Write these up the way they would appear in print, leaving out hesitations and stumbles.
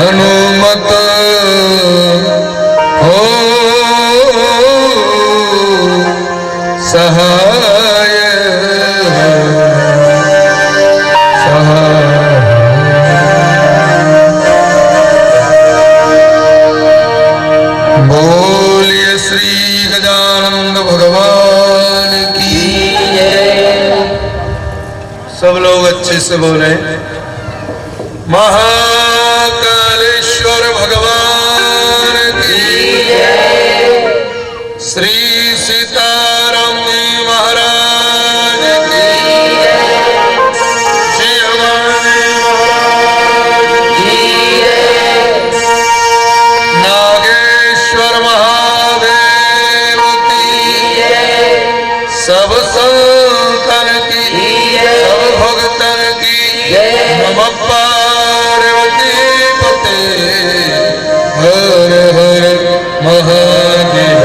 हनुमत हो सहाय सहाय। बोलिए श्री गजानंद भगवान की जय। सब लोग अच्छे से बोले महाकालेश्वर भगवान की जय। श्री सीताराम जी महाराज की जय। श्री भवानी महाराज की जय। नागेश्वर महादेव की जय। सब संतन की जय। सब भक्तन की जय। नमः पार्वती पते हर हर महादेव।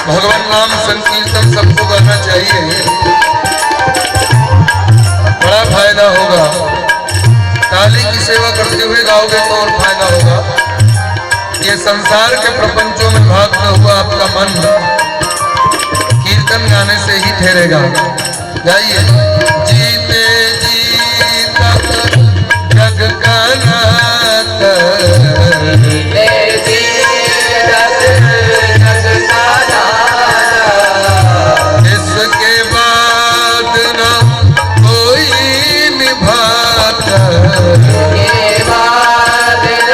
भगवान नाम संकीर्तन सबको करना चाहिए, बड़ा फायदा होगा। काली की सेवा करते हुए गाओगे तो और फायदा होगा। ये संसार के प्रपंचों में भागता हुआ आपका मन कीर्तन गाने से ही ठहरेगा। गाइए। जीते जी तक जग का नाता, जीते जी तक जग का नाता, इसके बाद न कोई निभाता, इसके बाद न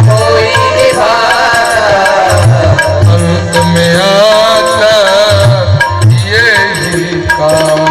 कोई निभाता, अंत में आता यही काम।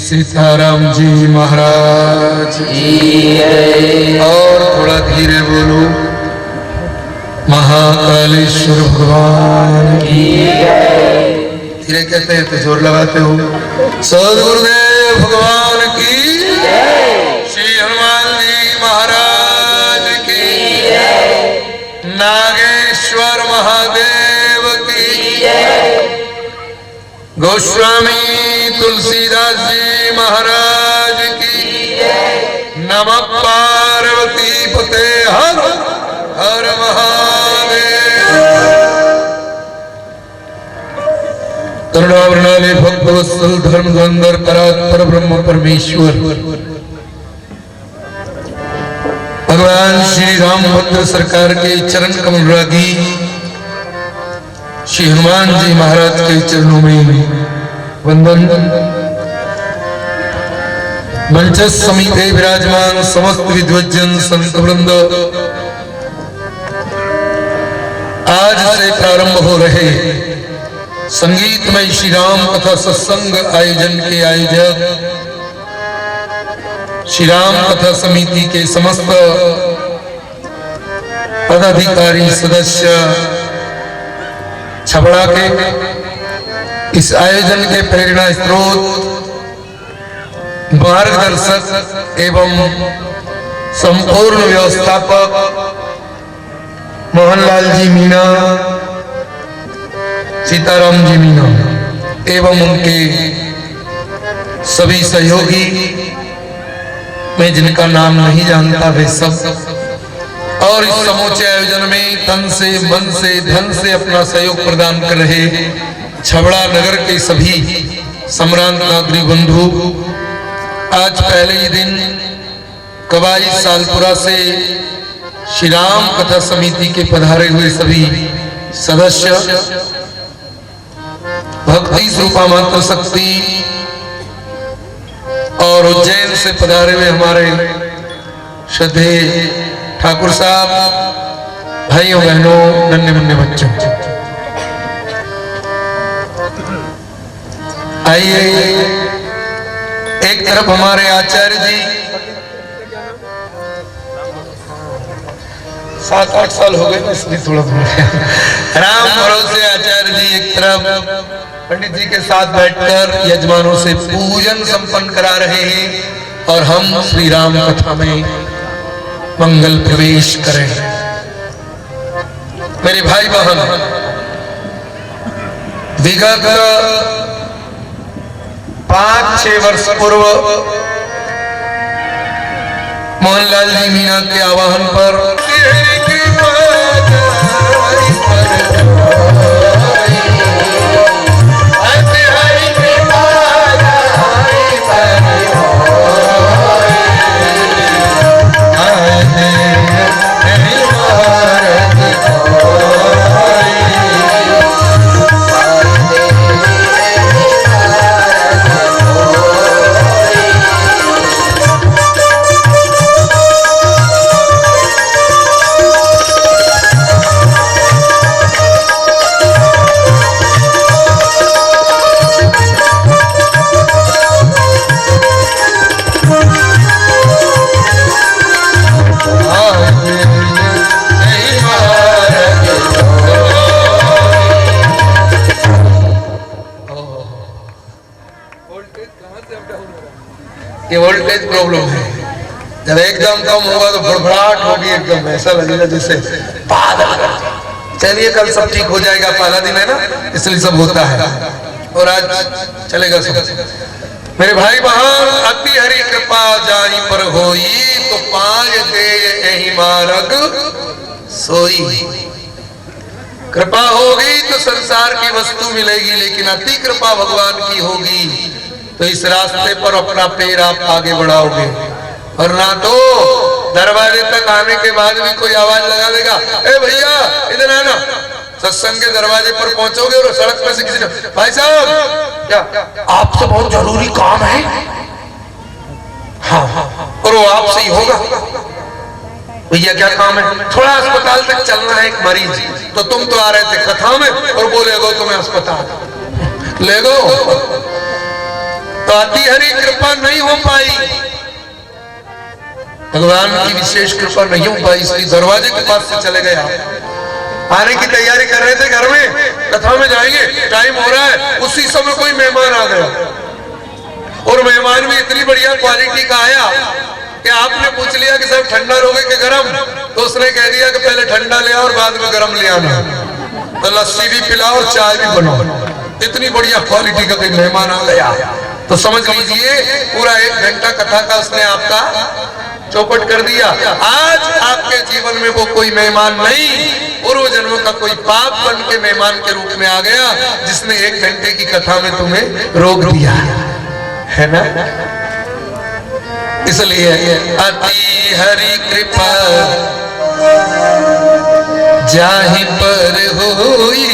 सीताराम जी महाराज की। और थोड़ा धीरे बोलो, महाकालेश्वर भगवान की। धीरे कहते हैं तो जोर लगाते हो। सदगुरुदेव भगवान की, श्री हनुमान जी महाराज की, नागेश्वर महादेव की, गोस्वामी तुलसीदास जी महाराज की। नमः पार्वती पते हर हर महादेव। करुणावरणाले भक्तवत्सल धर्म धुरंधर परात्पर ब्रह्म परमेश्वर भगवान श्री रामभद्र सरकार के चरण कमल रागी श्री हनुमान जी महाराज के चरणों में वंदन। मंच समीप विराजमान समस्त विद्वज्जन संत वृंद, आज से प्रारंभ हो रहे संगीतमय श्री राम कथा सत्संग आयोजन के आयोजक श्री राम कथा समिति के समस्त पदाधिकारी सदस्य, छबड़ा के इस आयोजन के प्रेरणा स्रोत, मार्गदर्शक एवं संपूर्ण व्यवस्थापक मोहनलाल जी मीणा, सीताराम जी मीणा एवं उनके सभी सहयोगी, मैं जिनका नाम नहीं जानता वे सब, और इस समूचे आयोजन में तन से मन से धन से अपना सहयोग प्रदान कर रहे छबड़ा नगर के सभी सम्रांत नागरिक बंधु, आज पहले ही दिन कवाई सालपुरा से श्री राम कथा समिति के पधारे हुए सभी सदस्य, भक्ति स्वरूपा मात्र शक्ति और उज्जैन से पधारे हुए हमारे श्रद्धेय ठाकुर साहब, भाइयों बहनों, नन्हे मुन्ने बच्चों, आइए एक तरफ हमारे आचार्य जी 7-8 साल हो गए इसलिए थोड़ा राम भरोसे आचार्य जी एक तरफ पंडित जी के साथ बैठकर यजमानों से पूजन संपन्न करा रहे हैं और हम श्री राम कथा में मंगल प्रवेश करें। मेरे भाई बहन, विगत 5-6 वर्ष पूर्व मोहनलाल जी मीणा के आह्वान पर वोल्टेज प्रॉब्लम है, जब एकदम कम होगा तो भड़भड़ाहट होगी, एकदम ऐसा लगेगा जैसे बादल। चलिए कल सब ठीक हो जाएगा, पहला दिन है ना, इसलिए सब होता है और आज चलेगा सब। मेरे भाई बहन, अति हरि कृपा जाई पर होई तो पाँच दे यही मार्ग सोई। कृपा होगी तो संसार की वस्तु मिलेगी, लेकिन अति कृपा भगवान की होगी तो इस रास्ते पर अपना पैर आप आगे बढ़ाओगे, वरना तो दरवाजे तक आने के बाद भी कोई आवाज लगा देगा, ए भैया इधर आना, सत्संग के दरवाजे पर पहुंचोगे और सड़क पर से किसी ने, भाई साहब क्या आपसे बहुत जरूरी काम है, हाँ और वो आपसे ही होगा। भैया क्या काम है? थोड़ा अस्पताल तक चलना है, एक मरीज, तो तुम तो आ रहे थे कथा में और बोले गो तुम्हें अस्पताल ले गो, तो तो अति हरि कृपा नहीं हो पाई, भगवान की विशेष कृपा नहीं हो पाई, इसलिए दरवाजे के पास से चले गए। आने की तैयारी कर रहे थे, घर में कथा में जाएंगे, टाइम हो रहा है, उसी समय कोई मेहमान आ गया, और मेहमान भी इतनी बढ़िया क्वालिटी का आया कि आपने पूछ लिया कि साहब ठंडा लोगे कि गरम, तो उसने कह दिया कि पहले ठंडा ले आओ और बाद में गरम ले आना, तो लस्सी भी पिलाओ और चाय भी बनाओ। इतनी बढ़िया क्वालिटी का कोई मेहमान आ गया, तो समझ लीजिए पूरा 1 घंटा कथा का उसने आपका चौपट कर दिया। आज आपके जीवन में वो कोई मेहमान नहीं, पूर्व जन्म का कोई पाप बन के मेहमान के रूप में आ गया, जिसने 1 घंटे की कथा में तुम्हें रोक दिया है ना। इसलिए अति हरि कृपा जाहि पर होई,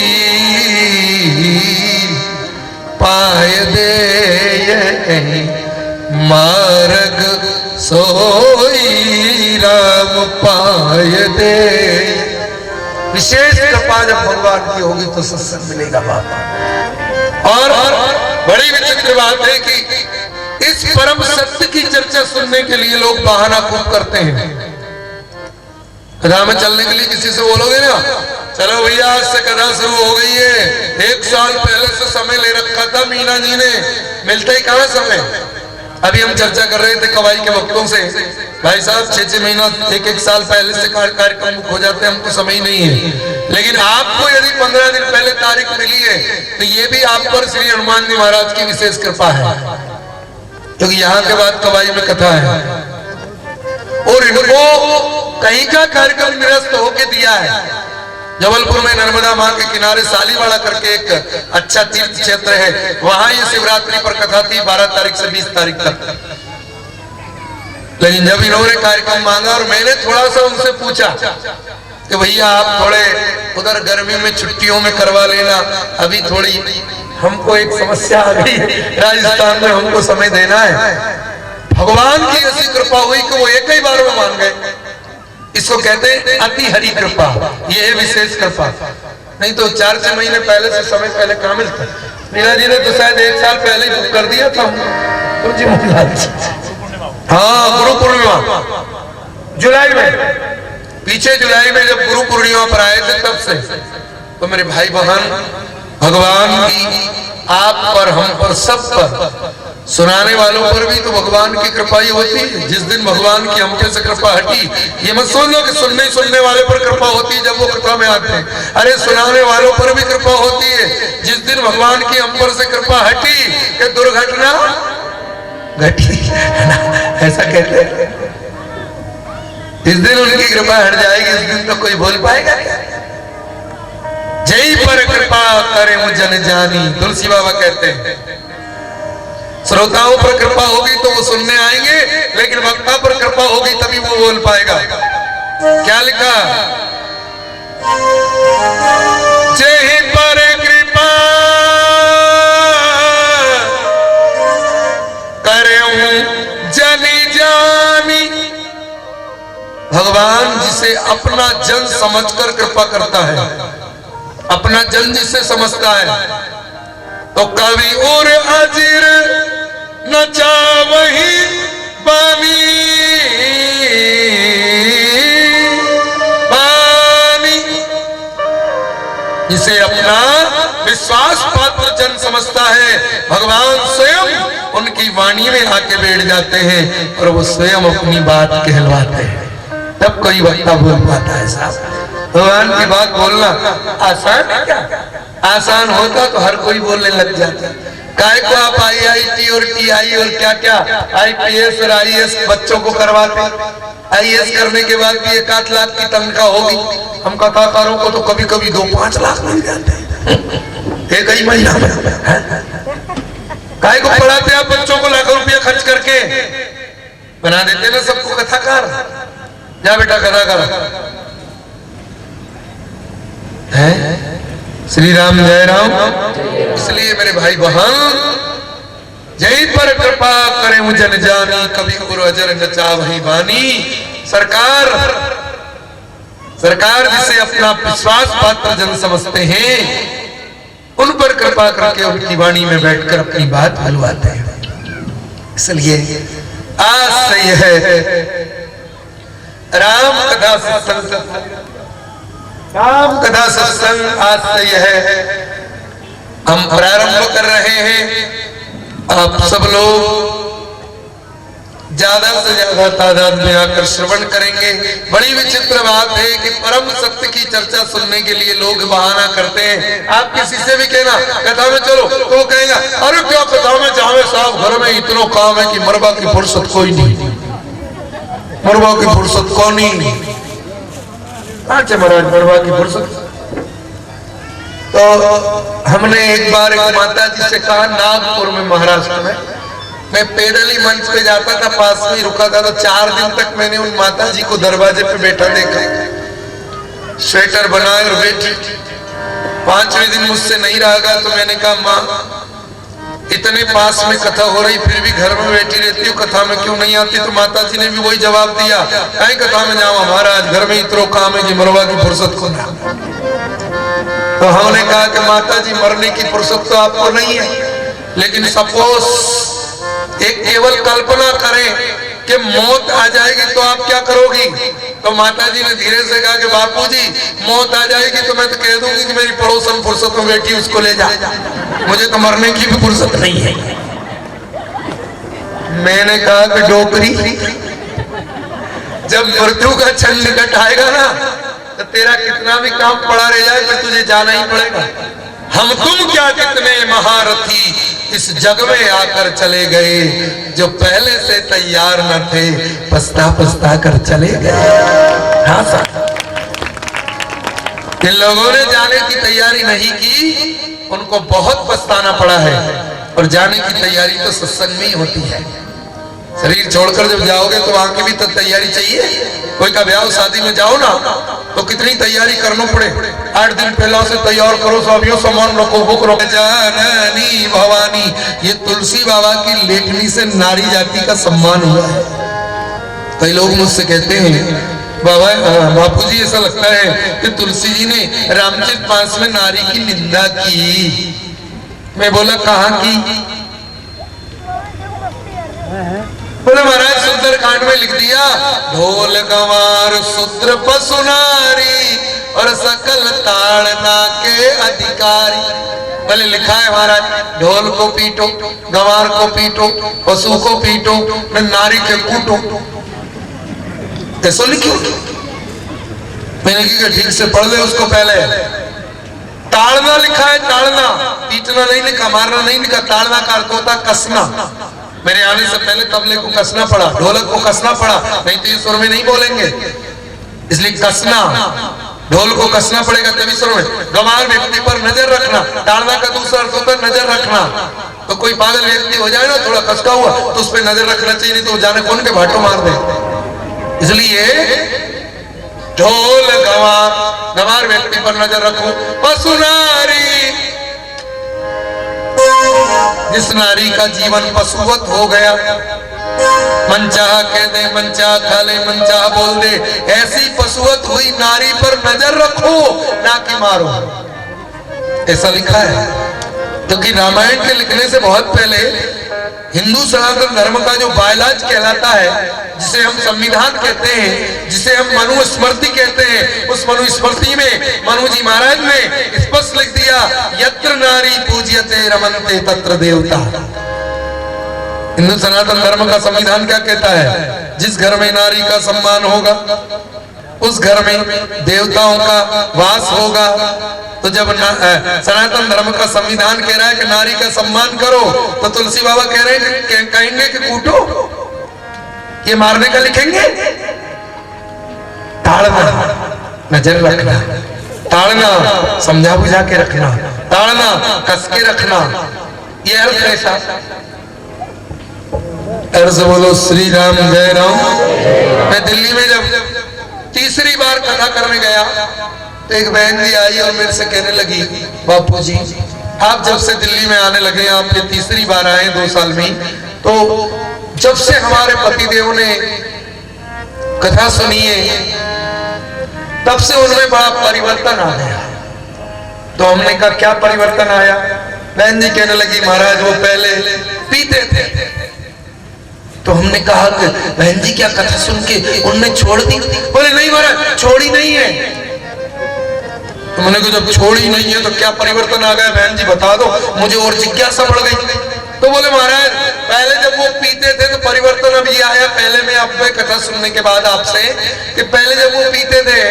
पाय दे मार्ग सोई, राम पाय दे। विशेष कृपा जब भगवान की होगी तो सत्संग मिलेगा बाबा। और बड़ी विचित्र बात है कि इस परम सत्य की चर्चा सुनने के लिए लोग बहाना खूब करते हैं। कथा में चलने के लिए किसी से बोलोगे ना, चलो भैया आज से कथा शुरू हो गई है, 1 साल पहले से समय ले रखा था मीना जी ने, मिलता ही कहां समय। अभी हम चर्चा कर रहे थे कवाई के वक्तों से, भाई साहब 6-6 महीना 1-1 साल पहले से कार्यक्रम हो जाते हैं, हमको समय ही नहीं है। लेकिन आपको यदि 15 दिन पहले तारीख मिली है तो ये भी आप पर श्री हनुमान जी महाराज की विशेष कृपा है, क्योंकि यहाँ के बाद कवाई में कथा है और इनको कहीं का कार्यक्रम निरस्त होके दिया है। जबलपुर में नर्मदा मां के किनारे सालीवाड़ा करके एक अच्छा तीर्थ क्षेत्र है, वहां ये शिवरात्रि पर कथा थी 12 तारीख से 20 तारीख तक। लेकिन जब इन्होंने कार्यक्रम मांगा और मैंने थोड़ा सा उनसे पूछा कि भैया आप थोड़े उधर गर्मी में छुट्टियों में करवा लेना, अभी थोड़ी हमको एक समस्या आ गई राजस्थान में, हमको समय देना है। भगवान की ऐसी कृपा हुई कि वो एक ही बार में मान गए। इसको कहते हैं अति हरि कृपा, ये है विशेष कृपा। नहीं तो 4-6 महीने पहले से समय पहले कहाँ मिलता। मीना जी ने तो शायद 1 साल पहले ही बुक कर दिया था। तो जी हाँ, गुरु पूर्णिमा जुलाई में, पीछे जुलाई में जब गुरु पूर्णिमा पर आए थे तब से। तो मेरे भाई बहन, भगवान की आप पर, हम पर, सब पर, सुनाने वालों पर भी तो भगवान की कृपा ही होती है। जिस दिन भगवान की हम पे से कृपा हटी, ये मत सोचो कि सुनने वाले पर कृपा होती है जब वो कृपा में आते हैं। अरे सुनाने वालों पर भी कृपा होती है। जिस दिन भगवान की हम पर से कृपा हटी, ये दुर्घटना घटी, ऐसा कहते हैं। जिस दिन उनकी कृपा हट जाएगी उस दिन तो कोई बोल पाएगा क्या। जय पर कृपा करे मुझ जन जानी, तुलसी बाबा कहते हैं। श्रोताओं पर कृपा होगी तो वो सुनने आएंगे, लेकिन वक्ता पर कृपा होगी तभी वो बोल पाएगा। क्या लिखा, जय पर कृपा करे जन जानी। भगवान जिसे अपना जन समझकर कृपा करता है, अपना जन जिसे समझता है, तो कवि और अजीर न चावही बानी बानी। जिसे अपना विश्वास पात्र जन समझता है, भगवान स्वयं उनकी वाणी में आके बैठ जाते हैं और वो स्वयं अपनी बात कहलवाते हैं, तब कोई वक्ता बोल पाता है। साहब भगवान की बात बोलना आसान है क्या? आसान होता तो हर कोई बोलने लग जाता। काय को आप IIT और TI और क्या क्या IPS और IAS बच्चों को करवाते। IAS करने के बाद भी 1-8 लाख की तनख्वाह होगी। हम कथाकारों को तो कभी कभी 2-5 लाख मिल जाते हैं एक ही महीना में। काय को पढ़ाते आप बच्चों को लाखों रुपया खर्च करके, बना देते ना सबको कथाकार। जा बेटा कथा कर है। श्री राम जय राम। इसलिए मेरे भाई बहन, जय पर कृपा करे मुझ जन जानी, कभी गुरु अजर न चावही बानी। सरकार जिसे अपना विश्वास पात्र जन समझते हैं, उन पर कृपा करके उनकी वाणी में बैठकर अपनी बात हलवाते हैं। इसलिए आज से यह राम कथा सत्संग, राम कथा सत्संग आज से यह हम प्रारंभ कर रहे हैं। आप सब लोग ज्यादा से ज्यादा तादाद में आकर श्रवण करेंगे। बड़ी विचित्र बात है कि परम सत्य की चर्चा सुनने के लिए लोग बहाना करते हैं। आप किसी से भी कहना कथा में चलो तो वो कहेगा अरे क्या कथा में जावे साहब, घर में इतना काम है कि मरबा की फुर्सत कोई नहीं, मरबा की फुर्सत कौन नहीं। अच्छा महाराज मरबा की फुर्सत। तो हमने एक बार एक माता जी से कहा, नागपुर में महाराष्ट्र में, मैं पैदल ही मंच पे जाता था, पास में रुका था, तो 4 दिन तक मैंने उन माता जी को दरवाजे पे बैठा देखा, स्वेटर बनाए और बैठी। 5वें दिन मुझसे नहीं रहा गया तो मैंने कहा माँ इतने पास में कथा हो रही फिर भी घर में बैठी रहती हूँ, कथा में क्यों नहीं आती? तो माता जी ने भी वही जवाब दिया, कहीं कथा में जाओ, हमारा आज घर में इतना काम है कि मरवा की फुर्सत को ना। तो हमने कहा कि माता जी मरने की फुर्सत तो आपको नहीं है, लेकिन सपोज एक केवल कल्पना करें कि मौत आ जाएगी तो आप क्या करोगी? तो माता जी ने धीरे से कहा कि बापूजी मौत आ जाएगी तो मैं तो कह दूंगी कि मेरी पड़ोसन फुर्सत में बैठी उसको ले जा, मुझे तो मरने की भी फुर्सत नहीं है। मैंने कहा कि डोकरी, जब मृत्यु का क्षण निकट आएगा ना तो तेरा कितना भी काम पड़ा रह जाए फिर तुझे जाना ही पड़ेगा। हम तुम क्या कितने महारथी इस जग में आकर चले गए, जो पहले से तैयार न थे पछता पछता कर चले गए। हाँ साहब, जिन लोगों ने जाने की तैयारी नहीं की उनको बहुत पछताना पड़ा है, और जाने की तैयारी तो सत्संग में ही होती है। शरीर छोड़कर जब जाओगे तो वहां की भी तो तैयारी चाहिए। कोई का ब्याह शादी में जाओ ना तो कितनी तैयारी करना पड़े, 8 दिन पहले से तैयार करो, स्वामियों सामान रखो, बुक रखो। जाननी भवानी, ये तुलसी बाबा की लेखनी से नारी जाति का सम्मान हुआ है। कई लोग मुझसे कहते हैं बाबा बापूजी ऐसा लगता है कि तुलसी जी ने रामचरित मानस में नारी की निंदा की। मैं बोला कहाँ की? बोले महाराज सुंदरकांड में लिख दिया, ढोल गंवार शूद्र पशु नारी और सकल ताड़ना के अधिकारी। भले लिखा है महाराज, ढोल को पीटो, गंवार को पीटो, पशु को पीटो, नारी के कूटो, ऐसा लिखो। मैंने कहा ठीक से पढ़ ले उसको पहले। ताड़ना लिखा है, ताड़ना, पीटना नहीं लिखा, मारना नहीं लिखा। ताड़ना का अर्थ होता कसना। मेरे आने से पहले तबले को कसना पड़ा, ढोलक को कसना पड़ा, नहीं तो ये सुर में नहीं बोलेंगे, इसलिए कसना, ढोल को कसना पड़ेगा तभी सुर में। गंवार व्यक्ति पर नजर रखना, ताड़ना का दूसरा अर्थ होता है नजर रखना। तो कोई पागल व्यक्ति हो जाए ना थोड़ा कसका हुआ तो उस पर नजर रखना चाहिए, नहीं तो जाने कौन के भाटो मार दे। इसलिए ढोल गंवार, गंवार व्यक्ति पर नजर रखो। पशु नारी, जिस नारी का जीवन पशुवत हो गया, मनचाहा कह दे, मनचाहा खा ले, मनचाहा बोल दे, ऐसी पशुवत हुई नारी पर नजर रखो, ना कि मारो। ऐसा लिखा है। क्योंकि रामायण के लिखने से बहुत पहले हिंदू सनातन धर्म का जो बायलाज कहलाता है, जिसे हम संविधान कहते हैं, जिसे हम मनुस्मृति कहते हैं, उस मनुस्मृति में मनु जी महाराज ने स्पष्ट लिख दिया, यत्र नारी पूज्यते रमन्ते तत्र देवता। हिंदू सनातन धर्म का संविधान क्या कहता है? जिस घर में नारी का सम्मान होगा उस घर में देवताओं का वास होगा। तो जब सनातन धर्म का संविधान कह रहा है कि नारी का सम्मान करो, तो तुलसी बाबा कह रहे हैं कहेंगे कि कूटो, ये मारने का लिखेंगे? ताड़ना, नजर रखना, ताड़ना समझा बुझा के रखना, ताड़ना कस के रखना, ये अर्थ ऐसा। अर्ज बोलो श्री राम जय राम। मैं दिल्ली में जब तीसरी बार कथा करने गया तो एक बहन जी आई और मेरे से कहने लगी, बापू जी आप जब से दिल्ली में आने लगे, आप ये तीसरी बार आए 2 साल में, तो जब से हमारे पतिदेव ने कथा सुनी है तब से उनमें बड़ा परिवर्तन आ गया। तो हमने कहा क्या परिवर्तन आया? बहन जी कहने लगी, महाराज वो पहले पीते थे, तो हमने कहा कि बहन जी क्या कथा सुन के उनने छोड़ दी? बोले नहीं महाराज, छोड़ी नहीं है। तो मैंने कहा जब छोड़ी नहीं है तो क्या परिवर्तन आ गया बहन जी बता दो, मुझे और जिज्ञासा बढ़ गई। तो बोले महाराज पहले जब वो पीते थे तो परिवर्तन अब ये आया, पहले मैं आपको कथा सुनने के बाद आपसे, कि पहले जब वो पीते थे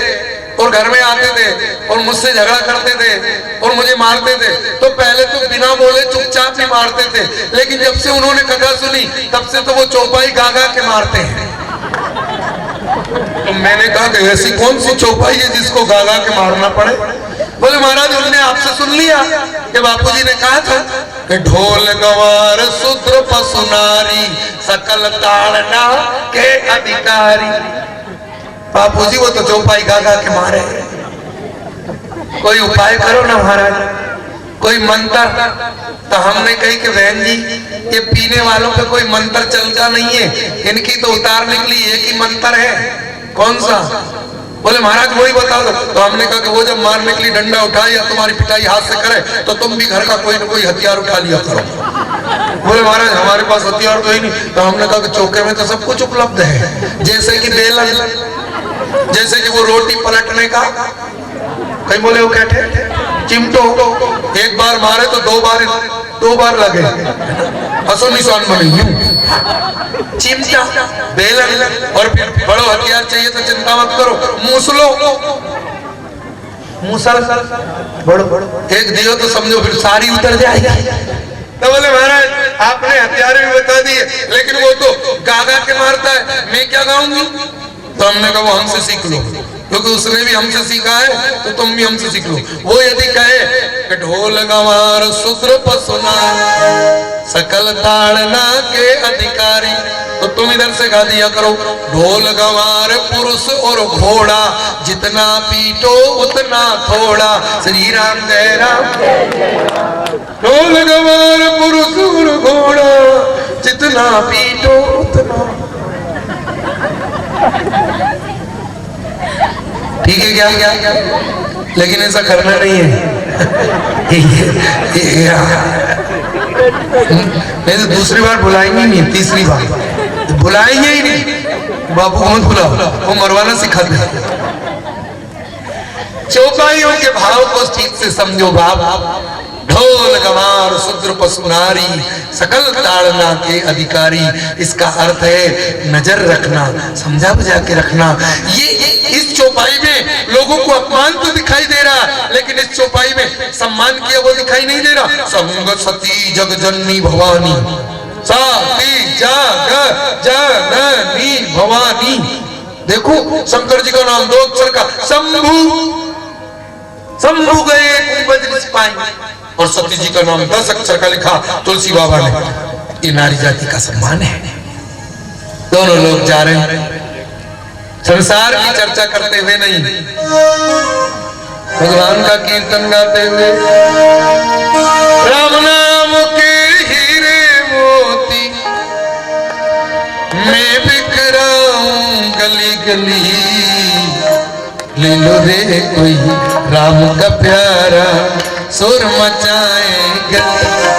और घर में आते थे और मुझसे झगड़ा करते थे और मुझे मारते थे, तो पहले तो बिना बोले चुपचाप ही मारते थे, लेकिन जब से उन्होंने कथा सुनी तब से तो वो चौपाई गा गा के मारते हैं। तो मैंने कहा कि ऐसी कौन सी चौपाई है जिसको गा गा के मारना पड़े? बोले महाराज उन्होंने आपसे सुन लिया कि बापूजी ने कहा था कि ढोल गवार शूद्र पशु नारी सकल ताड़ना के अधिकारी। बापूजी वो तो चौपाई गा गा के मारे। कोई उपाय करो ना महाराज, कोई मंत्र। तो हमने कही कि बहन जी ये पीने वालों पे कोई मंत्र चलता नहीं है, इनकी तो उतारने के लिए एक ही मंत्र है। कौन सा? बोले महाराज वही बता दो। तो हमने कहा कि वो जब मारने के लिए डंडा उठाए या तुम्हारी पिटाई हाथ से करे तो तुम भी घर का कोई ना कोई हथियार उठा लिया करो। बोले महाराज हमारे पास हथियार तो ही नहीं। तो हमने कहा कि चौके में तो सब कुछ उपलब्ध है, जैसे कि बेलन, जैसे कि वो रोटी पलटने का, कहीं बोले वो कहते चिमटो, एक बार मारे तो दो बार लगे, असो निशान बने। चिमटा, बेलन और फिर बड़ो हथियार चाहिए तो चिंता मत करो, मूसलो, मूसल बड़ो एक दियो तो समझो फिर सारी उतर जाएगी। तो बोले महाराज आपने हथियार भी बता दिए, लेकिन वो तो गागा के मारता है, मैं क्या गाऊंगी? तो हमने कहा वो हमसे सीख लो, क्योंकि उसने भी हमसे सीखा है तो तुम भी हमसे सीख लो। वो यदि कहे कि ढोल गवार शूद्र पशु नारी सकल ताड़ना के अधिकारी, तो तुम इधर से गा दिया करो ढोल गवार पुरुष और घोड़ा जितना पीटो उतना थोड़ा। श्री राम जय राम। ढोल गवार पुरुष और घोड़ा जितना पीटो उतना। ठीक है क्या? लेकिन ऐसा करना नहीं है। नहीं तो दूसरी बार बुलाएंगे नहीं, तीसरी बार बुलाएंगे ही नहीं। बाबू को मत बुलाओ, वो मरवाना सिखाते हैं। चौपाइयों के भाव को ठीक से समझो बाप। ढोल गवार शूद्र पशु नारी सकल ताड़ना के अधिकारी, इसका अर्थ है नजर रखना, समझा बुझा के रखना। ये इस चौपाई में लोगों को अपमान तो दिखाई दे रहा, लेकिन इस चौपाई में सम्मान किया वो दिखाई नहीं दे रहा। संग सती जग जननी भवानी, सती जग जननी भवानी। देखो शंकर जी का नाम 2 अक्षर का शंभु, शंभु गए कुंभज पाई, और सती जी का नाम 10 अक्षर का लिखा तुलसी बाबा ने। ये नारी जाति का सम्मान है। दोनों लोग जा रहे हैं संसार की चर्चा करते हुए नहीं, भगवान का कीर्तन गाते हुए। राम नाम के हीरे मोती मैं बिखराऊं गली गली, ले लो रे कोई राम का प्यारा सुर मचाए गली।